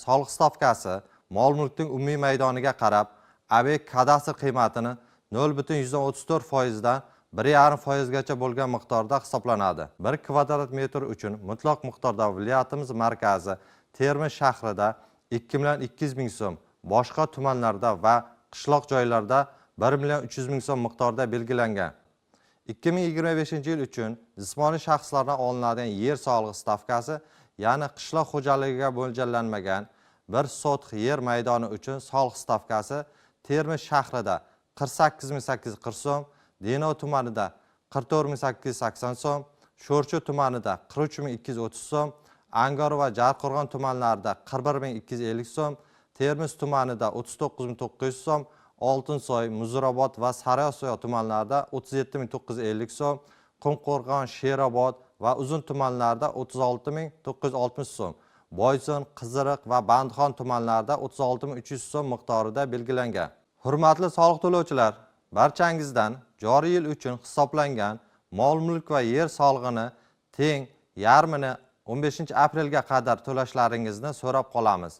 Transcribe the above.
Soliq stavkasi mol-mulkning umumiy maydoniga qarab, obyekt kadastr qiymatini 0,34% dan 1,5% bo'lgan miqdorda hisoblanadi. 1 kvadrat metr uchun mutlaq miqdorda viloyatimiz markazi Termiz shahrida 2,200,000 so'm, boshqa tumanlarda va qishloq joylarda 1,300,000 so'm miqdorda belgilangan. 2025-yil uchun jismoniy shaxslardan olinadigan yer solig'i stavkasi, ya'ni qishloq xo'jaligiga mo'ljallanmagan 1 sotix yer maydoni uchun soliq stavkasi Termiz shahrida 48,840 so'm, Denov tumanida 44,880 so'm, Sho'rchi tumanida 43,230 so'm, Angor va Jarqo'rg'on tumanlarida 41,250 so'm, Termiz tumanida 39,900 so'm, Oltinsoy, Muzrabot va Sariosiyo tumanlarida 37,950 so'm, Qumqo'rg'on, Sherobod va Uzun tumanlarida 36,960 so'm, Boysun, Qiziriq va Bandixon tumanlarida 36,300 so'm miqdorida belgilangan. Hurmatli soliq to'lovchilar, barchangizdan joriy yil uchun hisoblangan mol-mulk va yer solig'ini teng yarmini 15 aprelga qadar to'lashlaringizni so'rab qolamiz.